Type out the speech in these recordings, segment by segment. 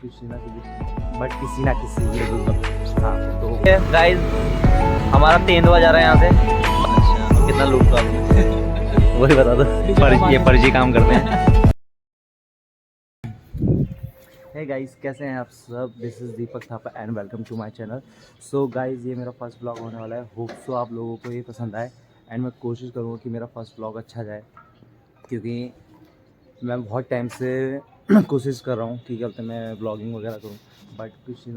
किसी ना किसी हाँ तो गाइस हमारा तेंदुआ जा रहा है यहाँ से। अच्छा कितना लूट तो आपने वही बता दो। ये फर्जी काम करते हैं। हे गाइस कैसे हैं आप सब। This is Deepak Thapa and welcome to my channel. So guys ये मेरा फर्स्ट ब्लॉग होने वाला है। होप सो आप लोगों को ये पसंद आए एंड मैं कोशिश करूँगा कि मेरा फर्स्ट ब्लॉग अच्छा जाए, क्योंकि मैं बहुत टाइम से कोशिश कर रहा हूँ कि कहते मैं ब्लॉगिंग वगैरह करूँ, बट किसी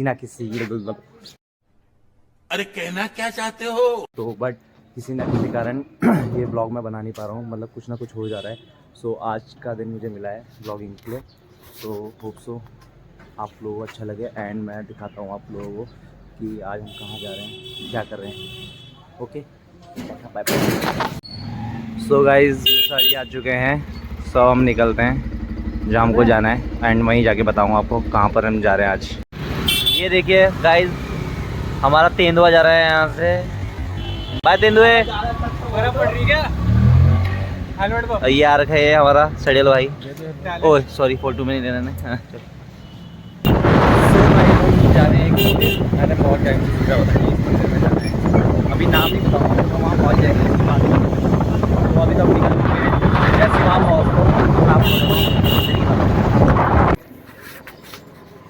ना किसी अरे कहना क्या चाहते हो? तो बट किसी ना किसी कारण ये ब्लॉग मैं बना नहीं पा रहा हूँ, मतलब कुछ ना कुछ हो जा रहा है। सो आज का दिन मुझे मिला है ब्लॉगिंग के लिए। सो होप सो आप लोगों को अच्छा लगे एंड मैं दिखाता हूँ आप लोगों को कि आज हम कहाँ जा रहे हैं, क्या कर रहे हैं। Okay bye bye. So guys Mishra ji आ चुके हैं। सो हम निकलते हैं जहाँ हमको जाना है एंड वहीं जाके बताऊँगा आपको कहाँ पर हम जा रहे हैं आज। ये देखिए गाइस हमारा तेंदुआ जा रहा है यहाँ से। बाय तेंदुए। ये आ रखा है हमारा सड़ेल भाई। ओह सॉरी फोटो में नहीं लेना है। हाँ, चलो। जा रहे हैं मैंने बहुत टाइम से सोचा होता है कि इस मंदिर में जाना है। अभी नाम नहीं बताऊँगा तो वहाँ पहुँच जाएंगे इसके बाद। तो अभी तक निकल चुके हैं, जैसे वहाँ पहुँच तो आपको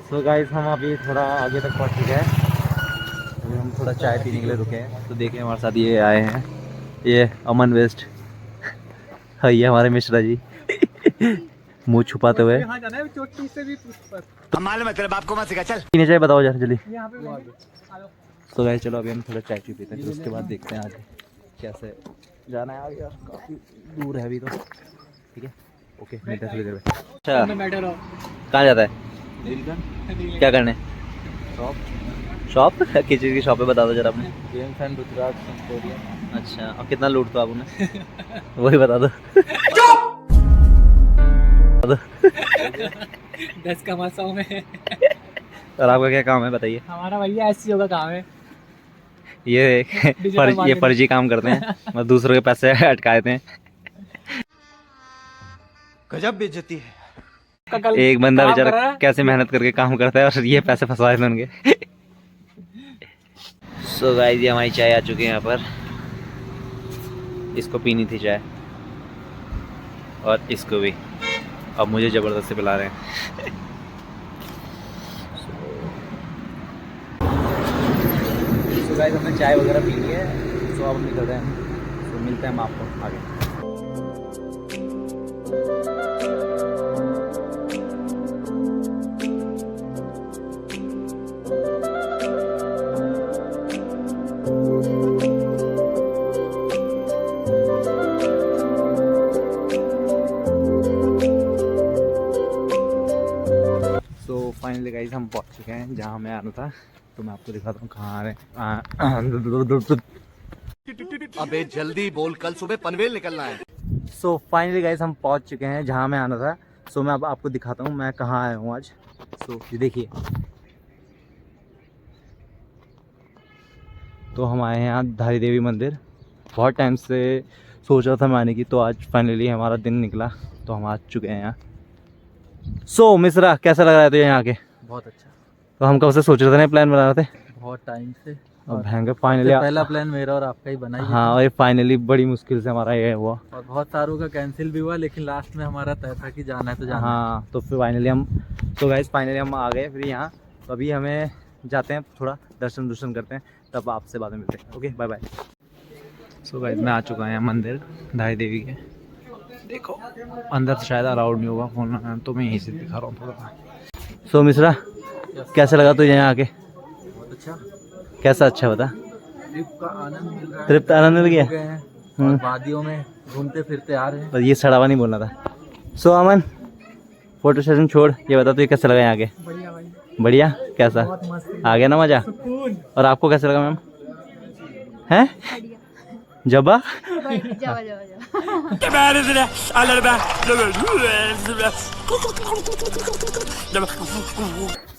सो गाइस हम अभी थोड़ा आगे तक पहुँच चुके हैं। अभी हम थोड़ा चाय पीने के लिए रुके हैं। तो देखिए हमारे साथ ये आए हैं, ये अमन वेस्ट। हाँ ये हमारे मिश्रा जी मुंह छुपाते हुए। मालूम है तेरे बाप को मत सिखा, चल। पीने चाय बताओ जरा जल्दी। तो गाइस चलो अभी हम थोड़ा चाय पीते हैं, फिर उसके बाद देखते हैं आगे कैसे जाना है आगे। यार काफ़ी दूर है अभी तो। ठीक है ओके मिलते हैं थोड़ी देर में। अच्छा कहाँ जाता है, क्या करने? शॉप किस चीज़ की शॉप है बता दो जरा अपने। Games and Gujarat sanatorium. अच्छा और कितना लूट तो आपने वही बता दो। 10 कमा 100 में। और आपका क्या काम है बताइए। हमारा भैया एससीओ का काम है। ये फर्जी काम करते हैं, मतलब दूसरों के पैसे अटका देते हैं। गजब बेइज्जती है। एक बंदा बेचारा कैसे मेहनत करके काम करता है और ये पैसे फंसवाए थे उनके। सो गाइस ये हमारी चाय आ चुकी है यहाँ पर। इसको पीनी थी चाय और इसको भी, अब मुझे ज़बरदस्ती पिला रहे हैं। सो गाइस हमने चाय वगैरह पी ली है। सो अब हम निकल रहे हैं। सो मिलते हैं हम आपको आगे। सो फाइनली गाइस हम पहुंच चुके हैं जहाँ हमें आना था। तो मैं आपको दिखाता हूँ कहाँ आ रहे हैं। अबे जल्दी बोल, कल सुबह पनवेल निकलना है। सो फाइनली गाइस हम पहुंच चुके हैं जहाँ मैं आना था। सो मैं अब आपको दिखाता हूँ मैं कहाँ आया हूँ आज। सो ये देखिए, तो हम आए हैं यहाँ धारी देवी मंदिर। बहुत टाइम से सोच रहा था मैं आने की, तो आज फाइनली हमारा दिन निकला, तो हम आ चुके हैं यहाँ। सो मिश्रा कैसा लग रहा है तुझे यहाँ आके? बहुत अच्छा। तो हम कब से सोच रहे थे, प्लान बना रहे थे बहुत टाइम से। और भयंकर फाइनली पहला प्लान मेरा और आपका ही बना ही। हाँ और फाइनली बड़ी मुश्किल से हमारा ये हुआ और बहुत सारों का कैंसिल भी हुआ, लेकिन लास्ट में हमारा तय था कि जाना है तो जाना हाँ। तो फिर फाइनली हम फाइनली हम आ गए फिर यहाँ। तो अभी हमें जाते हैं थोड़ा दर्शन करते हैं, तब आपसे बाद में मिलते हैं। Okay bye bye. So guys मैं आ चुका हूँ मंदिर धारी देवी के। देखो अंदर तो शायद अलाउड नहीं होगा फोन, तो मैं यहीं से दिखा रहा हूँ थोड़ा। सो मिश्रा कैसा लगा तुझे यहाँ आके? बहुत अच्छा। कैसा अच्छा बता। ट्रिप का आनंद मिल रहा है। ट्रिप का आनंद मिल गया। हो गए हैं और वादियों में घूमते फिरते आ रहे हैं। पर ये सड़ावा नहीं बोलना था। सो अमन फोटो सेशन छोड़, ये बता तुझे कैसा लगा यहाँ आके? बढ़िया भाई, बढ़िया। कैसा बहुत मस्त। आ गया ना मजा? सुकून। और आपको कैसा लगा मैम? हैं जबा जावा जावा जावा।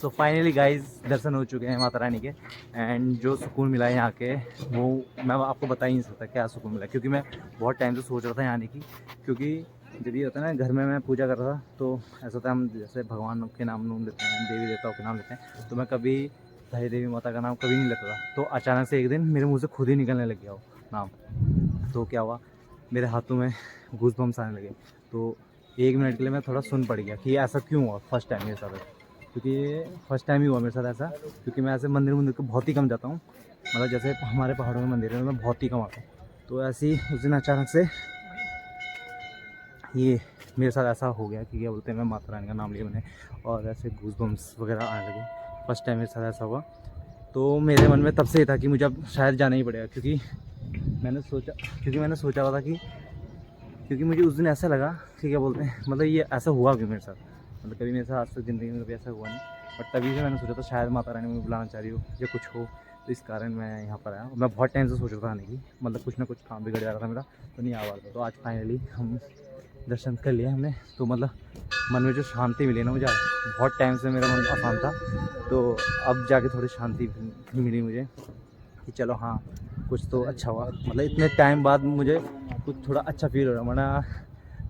सो फाइनली गाइस दर्शन हो चुके हैं माता रानी के एंड जो सुकून मिला है यहाँ के वो मैं आपको बता ही नहीं सकता क्या सुकून मिला, क्योंकि मैं बहुत टाइम से सोच रहा था यहाँ आने की, क्योंकि जब ये होता है ना घर में मैं पूजा कर रहा था तो ऐसा होता है हम जैसे भगवान के नाम लेते हैं, देवी देवताओं के नाम लेते हैं, तो मैं कभी धाई देवी माता का नाम कभी नहीं लेता था। तो अचानक से एक दिन मेरे मुंह से खुद ही निकलने लग गया वो नाम। तो क्या हुआ, मेरे हाथों में गूज बम्स आने लगे। तो 1 मिनट के लिए मैं थोड़ा सुन पड़ गया कि ऐसा क्यों हुआ फर्स्ट टाइम मेरे साथ, क्योंकि ये फर्स्ट टाइम ही हुआ मेरे साथ ऐसा। क्योंकि मैं ऐसे मंदिर को बहुत ही कम जाता हूँ, मतलब जैसे हमारे पहाड़ों में मंदिर है मैं बहुत ही कम आता हूँ। तो ऐसे ही उस दिन अचानक से ये मेरे साथ ऐसा हो गया कि क्या बोलते हैं, मैं माता रानी का नाम लिया मैंने और ऐसे गूज बम्स वगैरह आने लगे। फर्स्ट टाइम मेरे साथ ऐसा हुआ। तो मेरे मन में तब से ये था कि मुझे अब शायद जाना ही पड़ेगा, क्योंकि मैंने सोचा हुआ था कि क्योंकि मुझे उस दिन ऐसा लगा कि क्या बोलते हैं, मतलब ये ऐसा हुआ क्यों मेरे साथ, मतलब कभी मेरे साथ आज तक ज़िंदगी में कभी ऐसा हुआ नहीं। बट तभी से मैंने सोचा था शायद माता रानी मुझे बुलाना चाह रही हो या कुछ हो, तो इस कारण मैं यहाँ पर आया। मैं बहुत टाइम से सोच रहा था आने की, मतलब कुछ ना कुछ काम बिगड़ जा रहा था मेरा, तो नहीं आ पा रहा था। तो आज फाइनली हम दर्शन कर लिए हमने, तो मतलब मन में जो शांति मिली ना मुझे, बहुत टाइम से मेरा मन अशांत था, तो अब जाके थोड़ी शांति मिली मुझे कि चलो हाँ कुछ तो अच्छा हुआ। मतलब इतने टाइम बाद मुझे कुछ थोड़ा अच्छा फील हो रहा है, वरना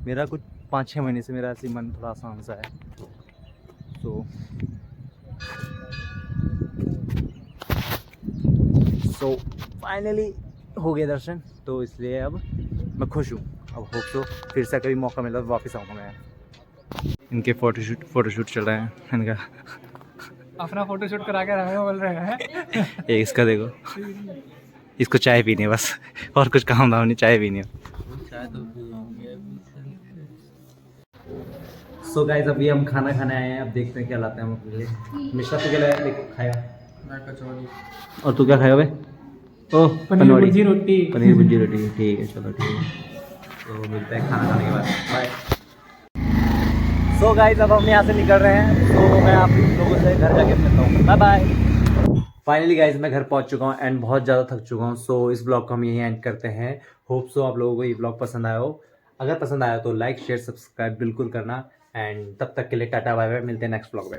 मेरा कुछ 5-6 महीने से मेरा ऐसे मन थोड़ा आसान सा है। सो फाइनली हो गया दर्शन, तो इसलिए अब मैं खुश हूँ। अब होप तो फिर से कभी मौका मिला तो वापस आऊँगा मैं। इनके फ़ोटोशूट चल रहे हैं इनका। अपना फोटोशूट करा के हमें बोल रहे हैं। ये इसका देखो, इसको चाय पीनी है बस, और कुछ काम धाम नहीं, चाय पीनी है। सो गाइस अभी हम खाना खाने आए हैं, अब देखते हैं क्या लाते हैं हम अपने लिए। मिश्रा तू क्या लाया खाएगा? मैं कचौड़ी और तू क्या खाएगा बे? ओह पनीर भुर्जी रोटी। पनीर भुर्जी रोटी, ठीक है चलो ठीक है। तो मिलते हैं खाना खाने के बाद, बाय। सो गाइस अब हम यहाँ से निकल रहे हैं, तो मैं आप लोगों से घर जाके मिलता हूँ, बाय बाय। फाइनली गाइस मैं घर पहुँच चुका हूँ एंड बहुत ज़्यादा थक चुका हूँ। सो इस ब्लॉग को हम यहीं एंड करते हैं। होप सो आप लोगों को ये ब्लॉग पसंद आया हो। अगर पसंद आया तो लाइक शेयर सब्सक्राइब बिल्कुल करना, एंड तब तक के लिए टाटा बाय बाय, मिलते हैं नेक्स्ट ब्लॉग में।